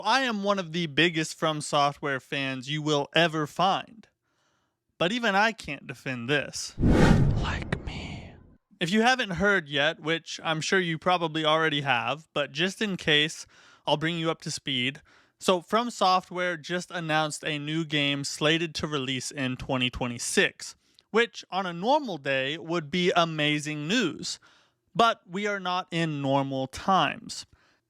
I am one of the biggest From Software fans you will ever find. But even I can't defend this. Like me. If you haven't heard yet, which I'm sure you probably already have, but just in case, I'll bring you up to speed. So, From Software just announced a new game slated to release in 2026, which on a normal day would be amazing news. But we are not in normal times.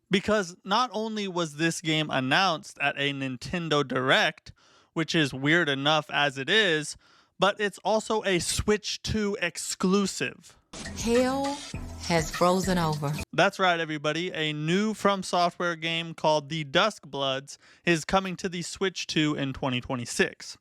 Because not only was this game announced at a Nintendo Direct, which is weird enough as it is, but it's also a Switch 2 exclusive. Hell has frozen over. That's right, everybody. A new From Software game called the Duskbloods is coming to the Switch 2 in 2026.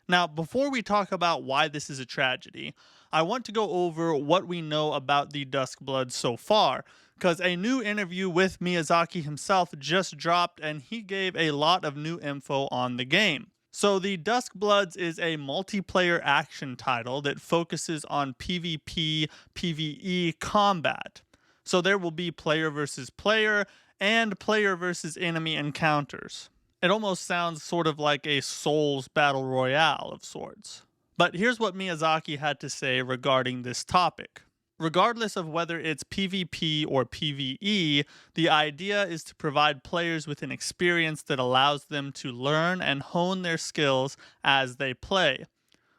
Now, before we talk about why this is a tragedy, I want to go over what we know about the Duskbloods so far, because a new interview with Miyazaki himself just dropped and he gave a lot of new info on the game. So the Duskbloods is a multiplayer action title that focuses on PvP, PvE combat. So there will be player versus player and player versus enemy encounters. It almost sounds sort of like a Souls battle royale of sorts. But here's what Miyazaki had to say regarding this topic. Regardless of whether it's PvP or PvE, the idea is to provide players with an experience that allows them to learn and hone their skills as they play.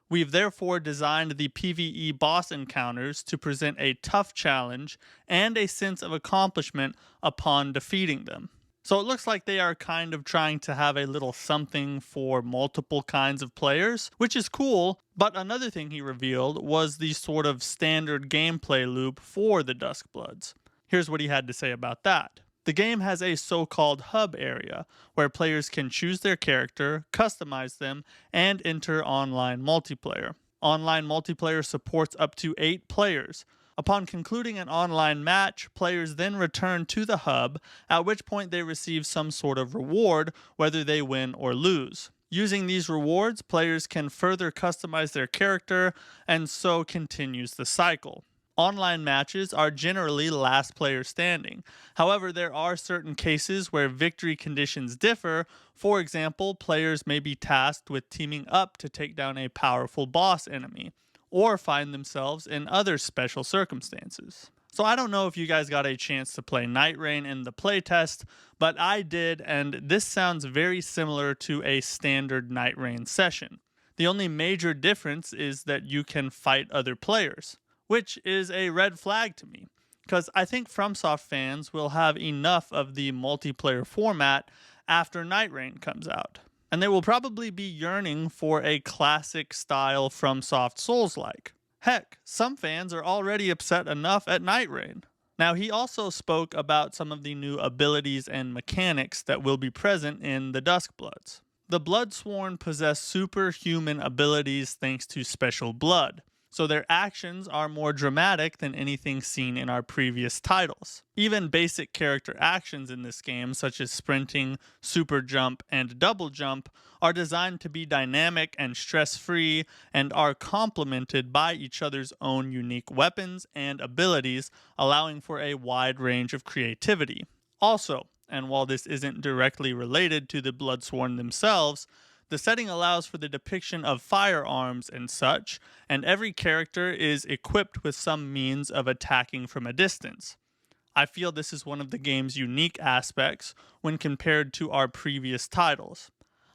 We've therefore designed the PvE boss encounters to present a tough challenge and a sense of accomplishment upon defeating them. So it looks like they are kind of trying to have a little something for multiple kinds of players, which is cool, but another thing he revealed was the sort of standard gameplay loop for the Duskbloods. Here's what he had to say about that. The game has a so-called hub area, where players can choose their character, customize them, and enter online multiplayer. Online multiplayer supports up to 8 players. Upon concluding an online match, players then return to the hub, at which point they receive some sort of reward, whether they win or lose. Using these rewards, players can further customize their character, and so continues the cycle. Online matches are generally last player standing. However, there are certain cases where victory conditions differ. For example, players may be tasked with teaming up to take down a powerful boss enemy, or find themselves in other special circumstances. So I don't know if you guys got a chance to play Night Rain in the playtest, but I did, and this sounds very similar to a standard Night Rain session. The only major difference is that you can fight other players, which is a red flag to me, because I think FromSoft fans will have enough of the multiplayer format after Night Rain comes out. And they will probably be yearning for a classic style FromSoft Souls-like. Heck, some fans are already upset enough at Night Rain. Now, he also spoke about some of the new abilities and mechanics that will be present in the Duskbloods. The Bloodsworn possess superhuman abilities thanks to special blood, so their actions are more dramatic than anything seen in our previous titles. Even basic character actions in this game, such as sprinting, super jump, and double jump, are designed to be dynamic and stress-free, and are complemented by each other's own unique weapons and abilities, allowing for a wide range of creativity. Also, and while this isn't directly related to the Bloodsworn themselves, the setting allows for the depiction of firearms and such, and every character is equipped with some means of attacking from a distance. I feel this is one of the game's unique aspects when compared to our previous titles.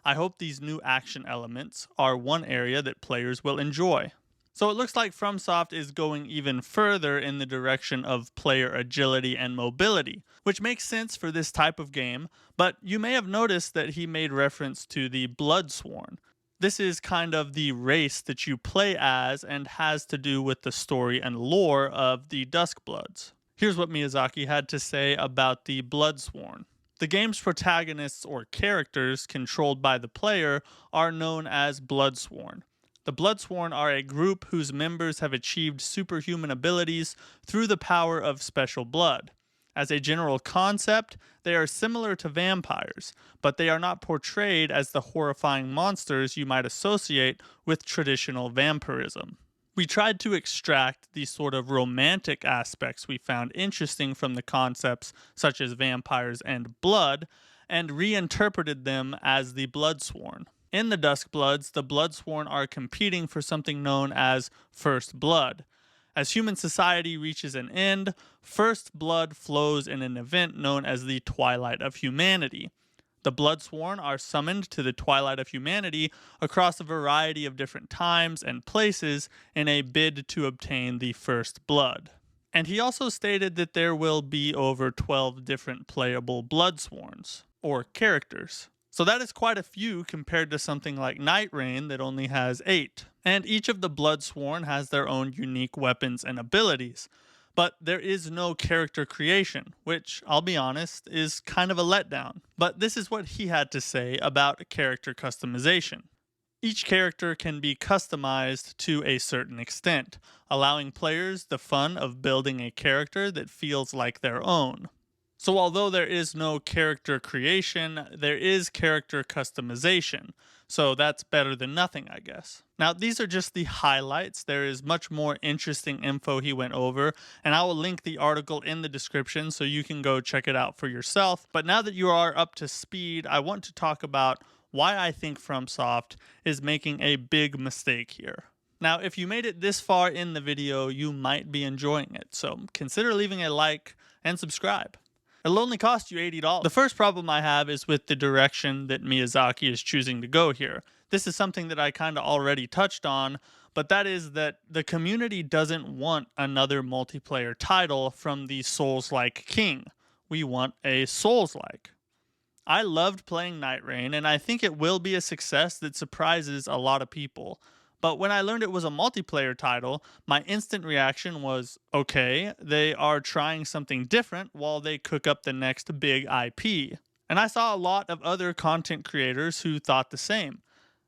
I hope these new action elements are one area that players will enjoy. So it looks like FromSoft is going even further in the direction of player agility and mobility, which makes sense for this type of game, but you may have noticed that he made reference to the Bloodsworn. This is kind of the race that you play as and has to do with the story and lore of the Duskbloods. Here's what Miyazaki had to say about the Bloodsworn. The game's protagonists or characters controlled by the player are known as Bloodsworn. The Bloodsworn are a group whose members have achieved superhuman abilities through the power of special blood. As a general concept, they are similar to vampires, but they are not portrayed as the horrifying monsters you might associate with traditional vampirism. We tried to extract the sort of romantic aspects we found interesting from the concepts such as vampires and blood, and reinterpreted them as the Bloodsworn. In the Duskbloods, the Bloodsworn are competing for something known as First Blood. As human society reaches an end, first blood flows in an event known as the Twilight of Humanity. The Bloodsworn are summoned to the Twilight of Humanity across a variety of different times and places in a bid to obtain the first blood. And he also stated that there will be over 12 different playable Bloodsworns, or characters. So that is quite a few compared to something like Night Rain that only has 8. And each of the Bloodsworn has their own unique weapons and abilities. But there is no character creation, which, I'll be honest, is kind of a letdown. But this is what he had to say about character customization. Each character can be customized to a certain extent, allowing players the fun of building a character that feels like their own. So although there is no character creation, there is character customization. So that's better than nothing, I guess. Now, these are just the highlights. There is much more interesting info he went over, and I will link the article in the description so you can go check it out for yourself. But now that you are up to speed, I want to talk about why I think FromSoft is making a big mistake here. Now, if you made it this far in the video, you might be enjoying it. So consider leaving a like and subscribe. It'll only cost you $80. The first problem I have is with the direction that Miyazaki is choosing to go here. This is something that I kind of already touched on, but that is that the community doesn't want another multiplayer title from the Souls-like king. We want a Souls-like. I loved playing Night Rain, and I think it will be a success that surprises a lot of people. But when I learned it was a multiplayer title, my instant reaction was, okay, they are trying something different while they cook up the next big IP. And I saw a lot of other content creators who thought the same.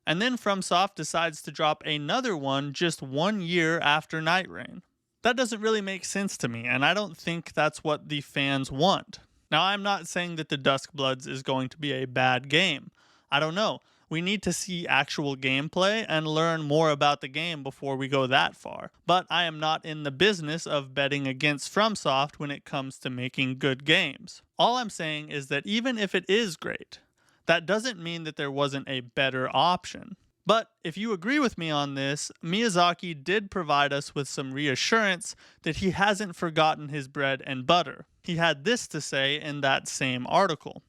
And then FromSoft decides to drop another one just 1 year after Night Rain. That doesn't really make sense to me, and I don't think that's what the fans want. Now, I'm not saying that the Duskbloods is going to be a bad game. I don't know. We need to see actual gameplay and learn more about the game before we go that far. But I am not in the business of betting against FromSoft when it comes to making good games. All I'm saying is that even if it is great, that doesn't mean that there wasn't a better option. But if you agree with me on this, Miyazaki did provide us with some reassurance that he hasn't forgotten his bread and butter. He had this to say in that same article.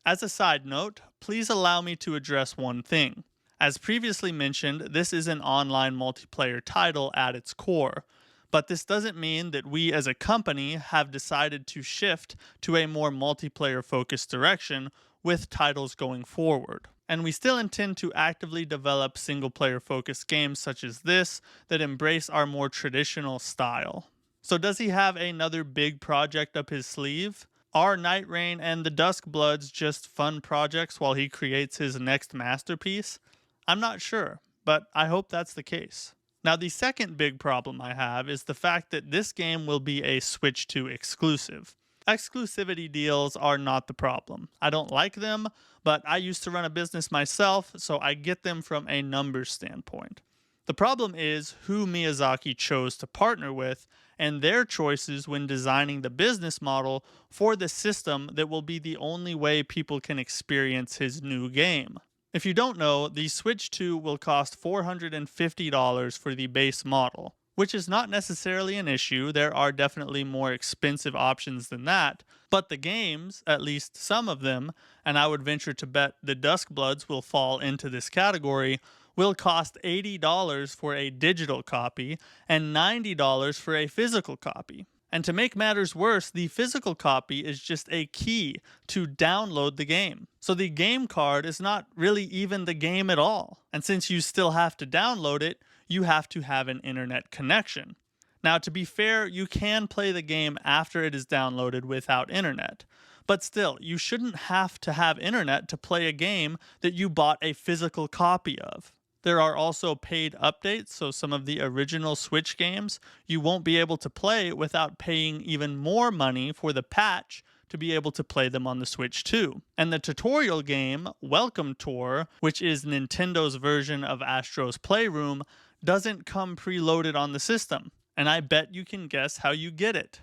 As a side note, please allow me to address one thing. As previously mentioned, this is an online multiplayer title at its core. But this doesn't mean that we as a company have decided to shift to a more multiplayer-focused direction with titles going forward. And we still intend to actively develop single-player focused games such as this that embrace our more traditional style. So does he have another big project up his sleeve? Are Night Rain and the Duskbloods just fun projects while he creates his next masterpiece? I'm not sure, but I hope that's the case. Now, the second big problem I have is the fact that this game will be a Switch 2 exclusive. Exclusivity deals are not the problem. I don't like them, but I used to run a business myself, so I get them from a numbers standpoint. The problem is who Miyazaki chose to partner with and their choices when designing the business model for the system that will be the only way people can experience his new game. If you don't know, the Switch 2 will cost $450 for the base model, which is not necessarily an issue. There are definitely more expensive options than that, but the games, at least some of them, and I would venture to bet the Duskbloods will fall into this category, will cost $80 for a digital copy and $90 for a physical copy. And to make matters worse, the physical copy is just a key to download the game. So the game card is not really even the game at all. And since you still have to download it, you have to have an internet connection. Now, to be fair, you can play the game after it is downloaded without internet. But still, you shouldn't have to have internet to play a game that you bought a physical copy of. There are also paid updates, so some of the original Switch games you won't be able to play without paying even more money for the patch to be able to play them on the Switch 2. And the tutorial game, Welcome Tour, which is Nintendo's version of Astro's Playroom, doesn't come preloaded on the system. And I bet you can guess how you get it.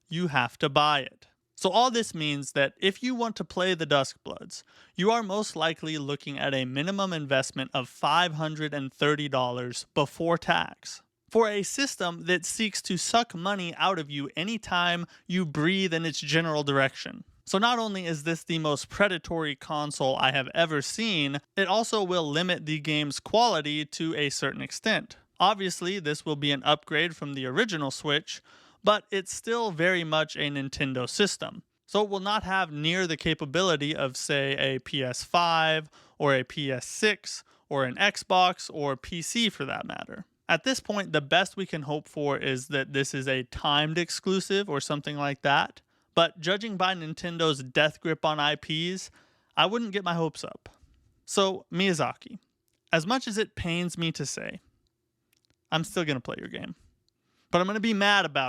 You have to buy it. So all this means that if you want to play the Duskbloods, you are most likely looking at a minimum investment of $530 before tax for a system that seeks to suck money out of you anytime you breathe in its general direction. So not only is this the most predatory console I have ever seen, it also will limit the game's quality to a certain extent. Obviously, this will be an upgrade from the original Switch, but it's still very much a Nintendo system. So it will not have near the capability of, say, a PS5 or a PS6 or an Xbox or PC for that matter. At this point, the best we can hope for is that this is a timed exclusive or something like that. But judging by Nintendo's death grip on IPs, I wouldn't get my hopes up. So, Miyazaki, as much as it pains me to say, I'm still going to play your game. But I'm going to be mad about it.